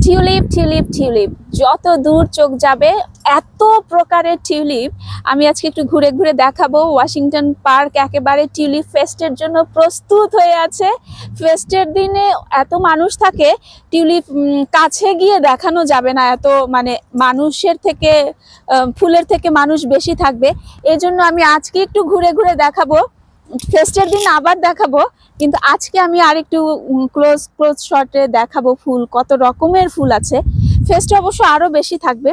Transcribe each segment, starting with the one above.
Tulip tulip tulip, যত দূর চোখ যাবে এত প্রকারের টিউলিপ। আমি আজকে একটু ঘুরে ঘুরে দেখাবো। ওয়াশিংটন পার্ক একেবারে টিউলিপ ফেস্টের জন্য প্রস্তুত হয়ে আছে। ফেস্টের দিনে এত মানুষ থাকে, টিউলিপ কাছে গিয়ে দেখানো যাবে না, এত মানে মানুষের থেকে ফুলের থেকে মানুষ বেশি থাকবে। এই জন্য আমি আজকে একটু ঘুরে ঘুরে দেখাবো, ফেস্টের দিন আবার দেখাবো, কিন্তু আজকে আমি আরেকটু ক্লোজ ক্লোজ শটে দেখাবো ফুল, কত রকমের ফুল আছে। ফেস্টে অবশ্য আরো বেশি থাকবে।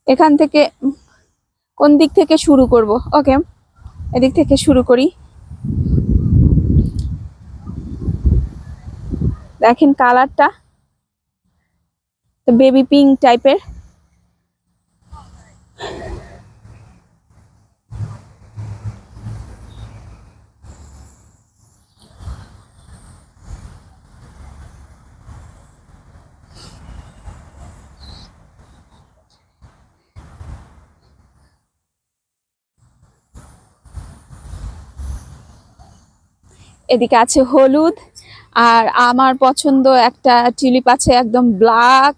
এখান থেকে কোন দিক থেকে শুরু করব? ওকে, এদিক থেকে শুরু করি। দেখেন কালারটা বেবি পিঙ্ক টাইপের। এদিকে আছে হলুদ, আর আমার পছন্দ একটা টিউলিপ আছে একদম ব্ল্যাক।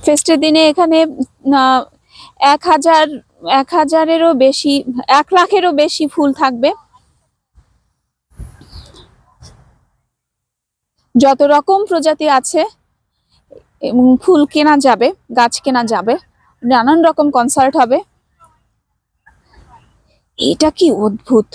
ফেস্টের দিনে এখানে 1,000-1,000-এরও বেশি, 1,00,000-এরও বেশি ফুল থাকবে। যত রকম প্রজাতি আছে এবং ফুল কেনা যাবে, গাছ কেনা যাবে, নানান রকম কনসার্ট হবে। এটা কি অদ্ভুত!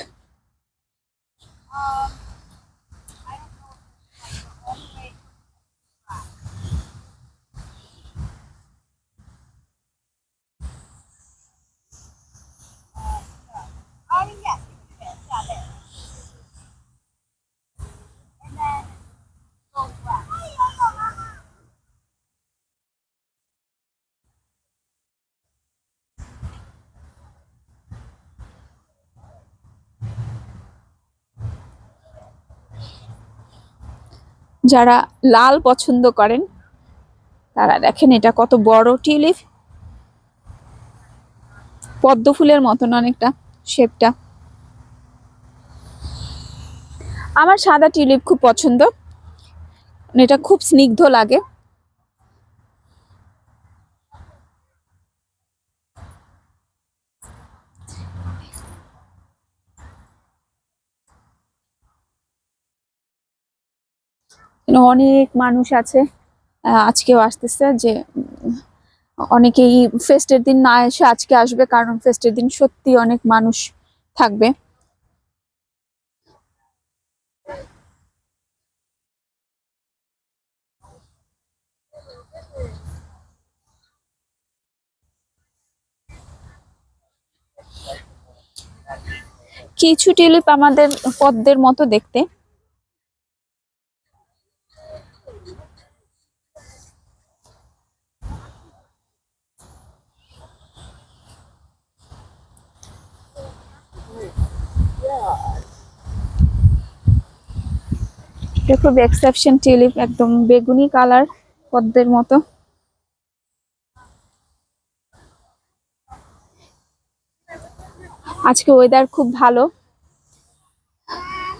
যারা লাল পছন্দ করেন তারা দেখেন এটা কত বড় টিউলিপ, পদ্ম ফুলের মতন অনেকটা শেপটা। আমার সাদা টিউলিপ খুব পছন্দ, এটা খুব স্নিগ্ধ লাগে। অনেক মানুষ আছে, আজকেও আসতেছে, যে অনেকেই ফেস্টের দিন না এসে আজকে আসবে, কারণ ফেস্টের দিন সত্যি অনেক মানুষ থাকবে। কিছু টিউলিপ আমাদের পদ্মের মতো দেখতে। খুব এক্সেপশন টিউলিপ, একদম বেগুনি কালার, পদ্মের মতো। আজকে ওয়েদার খুব ভালো,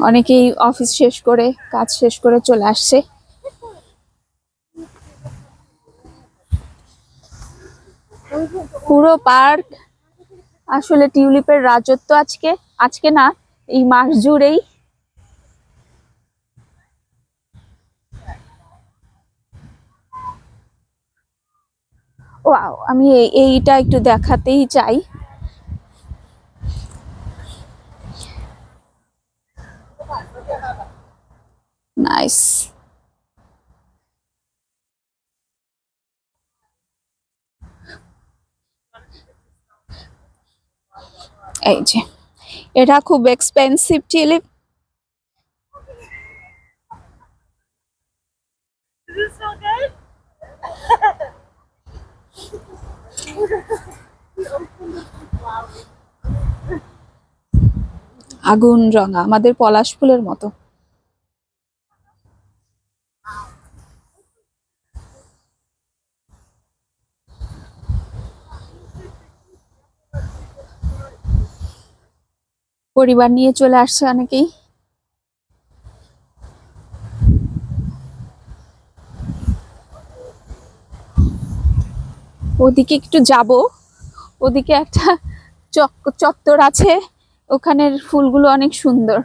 অনেকেই অফিস শেষ করে, কাজ শেষ করে চলে আসছে। পুরো পার্ক আসলে টিউলিপের রাজত্ব আজকে, আজকে না, এই মাস জুড়েই। ওয়াও, আমি এইটা একটু দেখাতেই চাই। নাইস। এই যে এটা খুব এক্সপেন্সিভ টিউলিপ। আগুন রঙা, আমাদের পলাশ ফুলের মতো। পরিবার নিয়ে চলে আসছে অনেকেই। ওদিকে একটু যাব, ওদিকে একটা চত্বর আছে, ওখানের ফুলগুলো অনেক সুন্দর।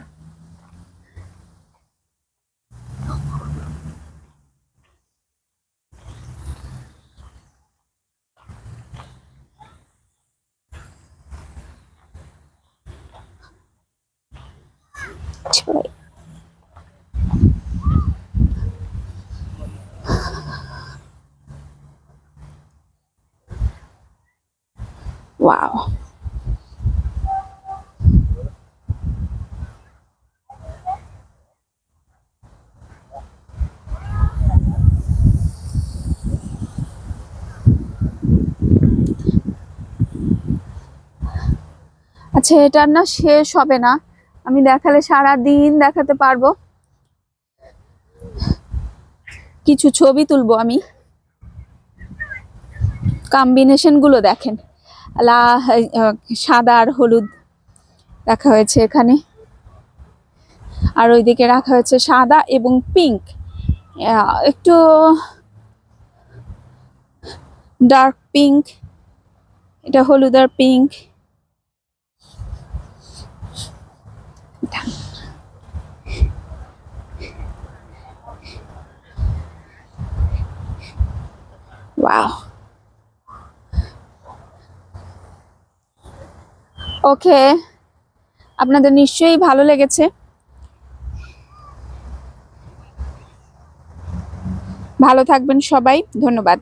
ওয়াও, আচ্ছা এটা না শেষ হবে না, আমি দেখালে সারা দিন দেখাতে পারবো। কিছু ছবি তুলবো আমি। কম্বিনেশন গুলো দেখেন, সাদা আর হলুদ রাখা হয়েছে এখানে, আর ওইদিকে রাখা হয়েছে সাদা এবং পিঙ্ক, একটু ডার্ক পিঙ্ক, এটা হলুদ আর পিঙ্ক। ওয়াও, ওকে, আপনাদের নিশ্চয়ই ভালো লেগেছে। ভালো থাকবেন সবাই, ধন্যবাদ।